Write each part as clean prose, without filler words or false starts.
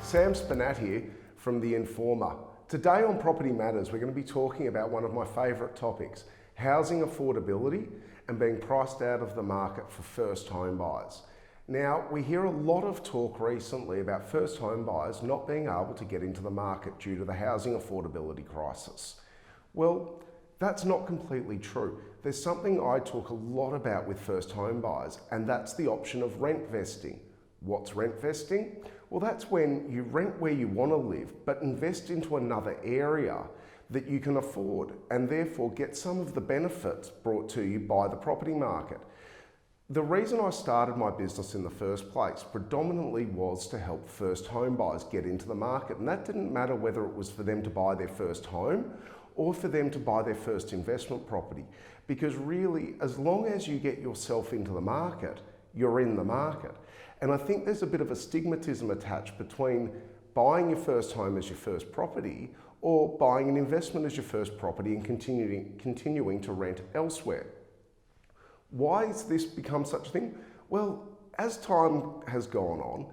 Sam Spinat here from TheInformer. Today on Property Matters, we're going to be talking about one of my favourite topics, housing affordability and being priced out of the market for first home buyers. Now, we hear a lot of talk recently about first home buyers not being able to get into the market due to the housing affordability crisis. Well, that's not completely true. There's something I talk a lot about with first home buyers, and that's the option of rent vesting. What's rent vesting? Well, that's when you rent where you want to live, but invest into another area that you can afford and therefore get some of the benefits brought to you by the property market. The reason I started my business in the first place predominantly was to help first home buyers get into the market, and that didn't matter whether it was for them to buy their first home or for them to buy their first investment property, because really, as long as you get yourself into the market, you're in the market. And I think there's a bit of a stigmatism attached between buying your first home as your first property or buying an investment as your first property and continuing to rent elsewhere. Why has this become such a thing? Well, as time has gone on,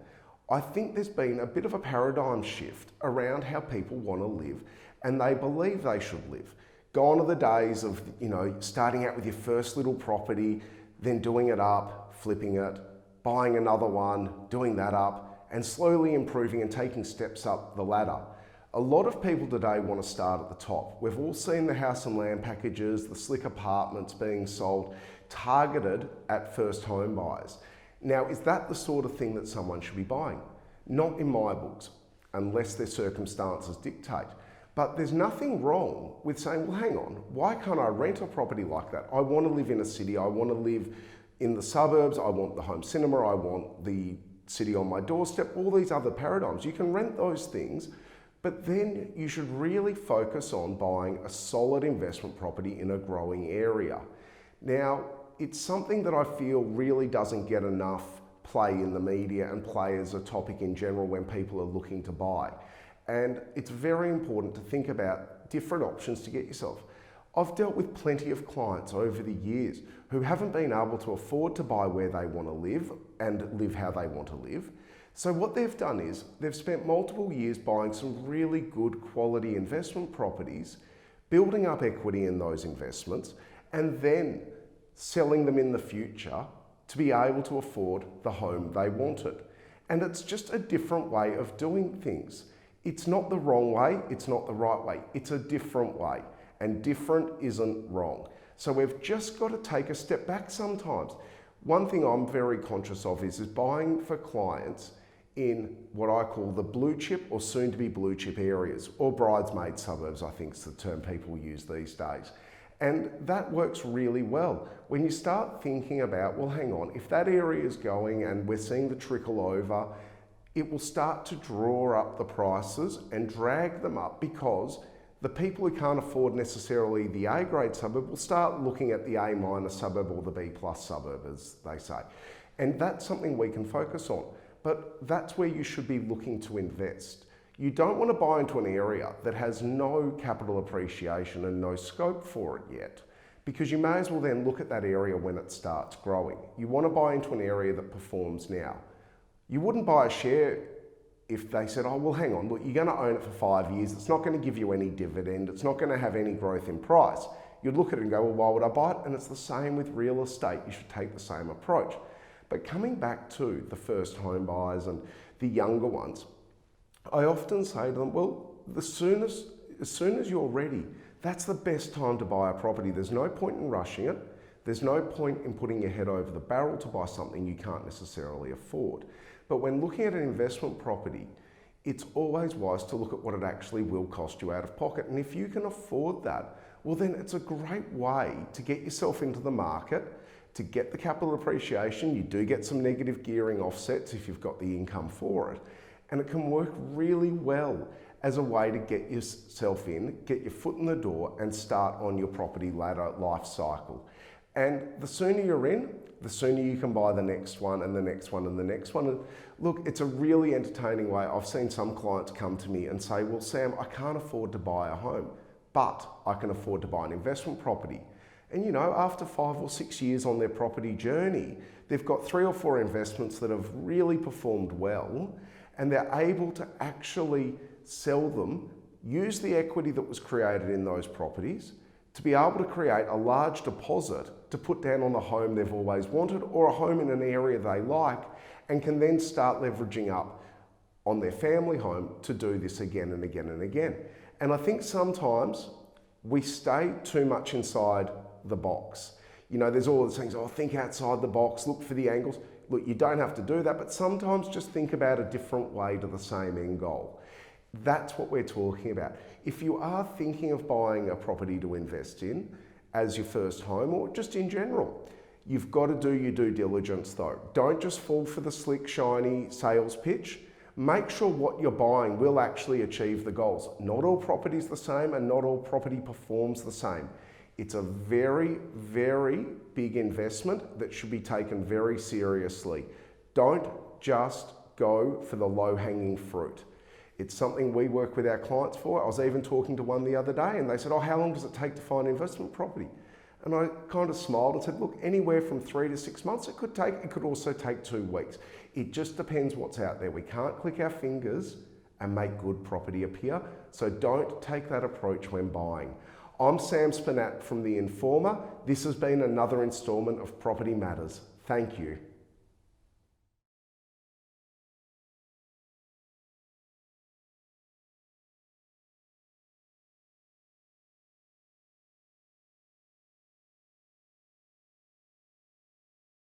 I think there's been a bit of a paradigm shift around how people want to live and they believe they should live. Gone are the days of, starting out with your first little property, then doing it up, flipping it, buying another one, doing that up, and slowly improving and taking steps up the ladder. A lot of people today want to start at the top. We've all seen the house and land packages, the slick apartments being sold, targeted at first home buyers. Now, is that the sort of thing that someone should be buying? Not in my books, unless their circumstances dictate. But there's nothing wrong with saying, well, hang on, why can't I rent a property like that? I want to live in a city, I want to live in the suburbs, I want the home cinema, I want the city on my doorstep, all these other paradigms. You can rent those things, but then you should really focus on buying a solid investment property in a growing area. Now, it's something that I feel really doesn't get enough play in the media and play as a topic in general when people are looking to buy. And it's very important to think about different options to get yourself. I've dealt with plenty of clients over the years who haven't been able to afford to buy where they want to live and live how they want to live. So what they've done is they've spent multiple years buying some really good quality investment properties, building up equity in those investments, and then selling them in the future to be able to afford the home they wanted. And it's just a different way of doing things. It's not the wrong way, it's not the right way, it's a different way. And different isn't wrong. So we've just got to take a step back sometimes. One thing I'm very conscious of is buying for clients in what I call the blue chip or soon to be blue chip areas, or bridesmaid suburbs, I think is the term people use these days. And that works really well. When you start thinking about, well, hang on, if that area is going and we're seeing the trickle over, it will start to draw up the prices and drag them up, because the people who can't afford necessarily the A-grade suburb will start looking at the A- suburb or the B+ suburb, as they say. And that's something we can focus on. But that's where you should be looking to invest. You don't want to buy into an area that has no capital appreciation and no scope for it yet, because you may as well then look at that area when it starts growing. You want to buy into an area that performs now. You wouldn't buy a share if they said, oh, well, hang on, look, you're going to own it for 5 years. It's not going to give you any dividend. It's not going to have any growth in price. You'd look at it and go, well, why would I buy it? And it's the same with real estate. You should take the same approach. But coming back to the first home buyers and the younger ones, I often say to them, well, as soon as you're ready, that's the best time to buy a property. There's no point in rushing it. There's no point in putting your head over the barrel to buy something you can't necessarily afford. But when looking at an investment property, it's always wise to look at what it actually will cost you out of pocket. And if you can afford that, well, then it's a great way to get yourself into the market, to get the capital appreciation. You do get some negative gearing offsets if you've got the income for it. And it can work really well as a way to get yourself in, get your foot in the door and start on your property ladder life cycle. And the sooner you're in, the sooner you can buy the next one and the next one and the next one. And look, it's a really entertaining way. I've seen some clients come to me and say, well, Sam, I can't afford to buy a home, but I can afford to buy an investment property. And after 5 or 6 years on their property journey, they've got 3 or 4 investments that have really performed well, and they're able to actually sell them, use the equity that was created in those properties to be able to create a large deposit to put down on the home they've always wanted or a home in an area they like, and can then start leveraging up on their family home to do this again and again and again. And I think sometimes we stay too much inside the box. You know, there's all these things, oh, think outside the box, look for the angles. Look, you don't have to do that, but sometimes just think about a different way to the same end goal. That's what we're talking about. If you are thinking of buying a property to invest in as your first home or just in general, you've got to do your due diligence though. Don't just fall for the slick, shiny sales pitch. Make sure what you're buying will actually achieve the goals. Not all property is the same and not all property performs the same. It's a very, very big investment that should be taken very seriously. Don't just go for the low-hanging fruit. It's something we work with our clients for. I was even talking to one the other day and they said, oh, how long does it take to find investment property? And I kind of smiled and said, look, anywhere from 3 to 6 months it could take. It could also take 2 weeks. It just depends what's out there. We can't click our fingers and make good property appear. So don't take that approach when buying. I'm Sam Spinat from The Informer. This has been another instalment of Property Matters. Thank you.